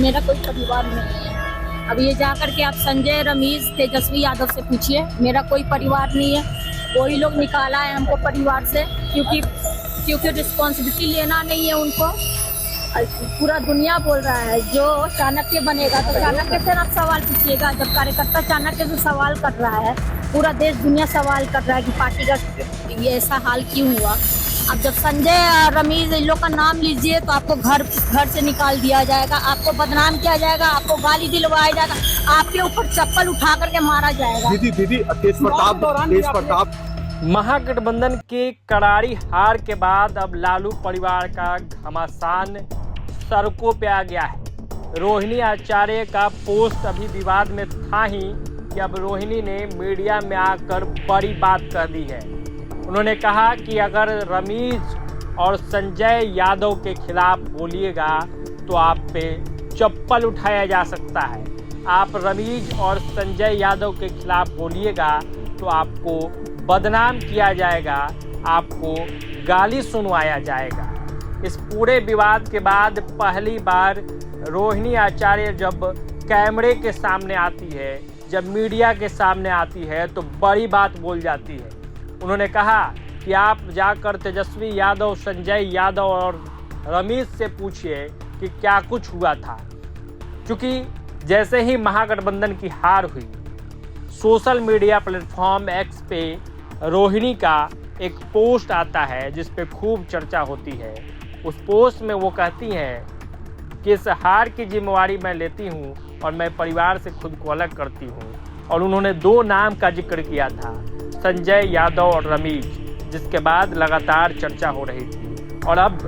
मेरा कोई परिवार नहीं है। अब ये जा करके आप संजय, रमेश, तेजस्वी यादव से पूछिए, मेरा कोई परिवार नहीं है। वही लोग निकाला है हमको परिवार से, क्योंकि रिस्पॉन्सिबिलिटी लेना नहीं है उनको। पूरा दुनिया बोल रहा है जो चाणक्य बनेगा तो चाणक्य से आप सवाल पूछिएगा। जब कार्यकर्ता चाणक्य से सवाल कर रहा है, पूरा देश दुनिया सवाल कर रहा है कि पार्टी का ये ऐसा हाल क्यों हुआ। अब जब संजय और रमेश इन लोग का नाम लीजिए तो आपको घर से निकाल दिया जाएगा, आपको बदनाम किया जाएगा, आपको गाली दिलवाया जाएगा, आपके ऊपर चप्पल उठा करके मारा जाएगा। दीदी तेज प्रताप महागठबंधन के करारी हार के बाद अब लालू परिवार का घमासान सड़कों पे आ गया है। रोहिणी आचार्य का पोस्ट अभी विवाद में था ही कि अब रोहिणी ने मीडिया में आकर बड़ी बात कर दी है। उन्होंने कहा कि अगर रमेश और संजय यादव के खिलाफ बोलिएगा तो आप पे चप्पल उठाया जा सकता है। आप रमेश और संजय यादव के खिलाफ बोलिएगा तो आपको बदनाम किया जाएगा, आपको गाली सुनवाया जाएगा। इस पूरे विवाद के बाद पहली बार रोहिणी आचार्य जब कैमरे के सामने आती है, जब मीडिया के सामने आती है तो बड़ी बात बोल जाती है। उन्होंने कहा कि आप जाकर तेजस्वी यादव, संजय यादव और रमेश से पूछिए कि क्या कुछ हुआ था। क्योंकि जैसे ही महागठबंधन की हार हुई, सोशल मीडिया प्लेटफॉर्म एक्स पे रोहिणी का एक पोस्ट आता है जिस पे खूब चर्चा होती है। उस पोस्ट में वो कहती हैं कि इस हार की जिम्मेवारी मैं लेती हूँ और मैं परिवार से खुद को अलग करती हूँ। और उन्होंने 2 नाम का जिक्र किया था, संजय यादव और रमेश, जिसके बाद लगातार चर्चा हो रही थी। और अब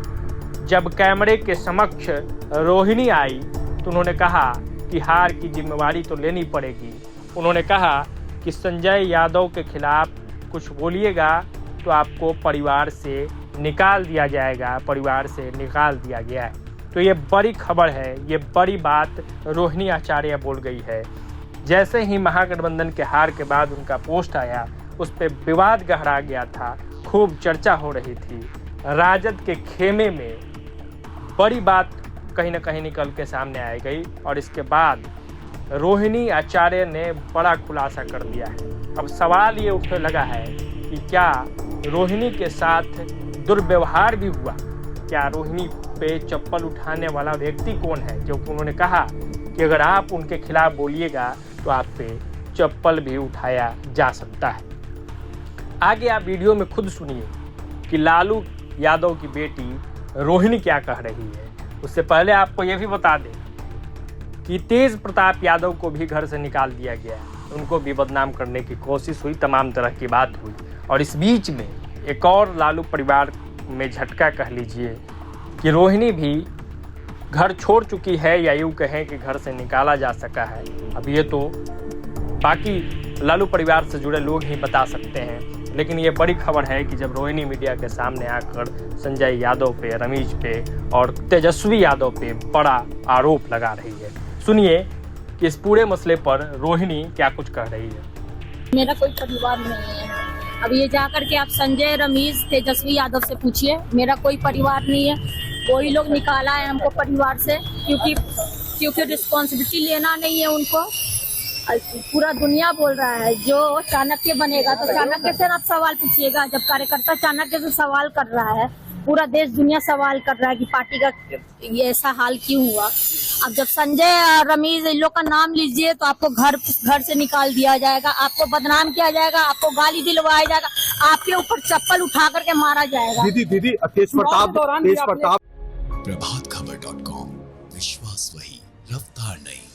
जब कैमरे के समक्ष रोहिणी आई तो उन्होंने कहा कि हार की जिम्मेवारी तो लेनी पड़ेगी। उन्होंने कहा कि संजय यादव के खिलाफ कुछ बोलिएगा तो आपको परिवार से निकाल दिया जाएगा, परिवार से निकाल दिया गया है। तो ये बड़ी खबर है, ये बड़ी बात रोहिणी आचार्य बोल गई है। जैसे ही महागठबंधन के हार के बाद उनका पोस्ट आया, उस पर विवाद गहरा गया था, खूब चर्चा हो रही थी। राजद के खेमे में बड़ी बात कहीं ना कहीं निकल के सामने आ गई और इसके बाद रोहिणी आचार्य ने बड़ा खुलासा कर दिया है। अब सवाल ये उठने लगा है कि क्या रोहिणी के साथ दुर्व्यवहार भी हुआ, क्या रोहिणी पे चप्पल उठाने वाला व्यक्ति कौन है, क्योंकि उन्होंने कहा कि अगर आप उनके खिलाफ बोलिएगा तो आप पे चप्पल भी उठाया जा सकता है। आगे आप वीडियो में खुद सुनिए कि लालू यादव की बेटी रोहिणी क्या कह रही है। उससे पहले आपको यह भी बता दें कि तेज प्रताप यादव को भी घर से निकाल दिया गया, उनको भी बदनाम करने की कोशिश हुई, तमाम तरह की बात हुई। और इस बीच में एक और लालू परिवार में झटका कह लीजिए कि रोहिणी भी घर छोड़ चुकी है, या यूँ कहें कि घर से निकाला जा सका है। अब ये तो बाकी लालू परिवार से जुड़े लोग ही बता सकते हैं, लेकिन ये बड़ी खबर है कि जब रोहिणी मीडिया के सामने आकर संजय यादव पे, रमेश पे और तेजस्वी यादव पे बड़ा आरोप लगा रही है। सुनिए कि इस पूरे मसले पर रोहिणी क्या कुछ कह रही है। मेरा कोई परिवार नहीं है। अब ये जा करके आप संजय, रमेश, तेजस्वी यादव से पूछिए, मेरा कोई परिवार नहीं है। वही लोग निकाला है हमको परिवार से, क्योंकि रिस्पॉन्सिबिलिटी लेना नहीं है उनको। पूरा दुनिया बोल रहा है जो चाणक्य बनेगा तो चाणक्य से आप सवाल पूछिएगा। जब कार्यकर्ता चाणक्य से सवाल कर रहा है, पूरा देश दुनिया सवाल कर रहा है कि पार्टी का ये ऐसा हाल क्यों हुआ। अब जब संजय और रमेश इन लोग का नाम लीजिए तो आपको घर से निकाल दिया जाएगा, आपको बदनाम किया जाएगा, आपको गाली दिलवाया जाएगा, आपके ऊपर चप्पल उठा करके मारा जाएगा। दीदी तेज प्रताप प्रभातखबर.com, विश्वास वही, रफ्तार नहीं।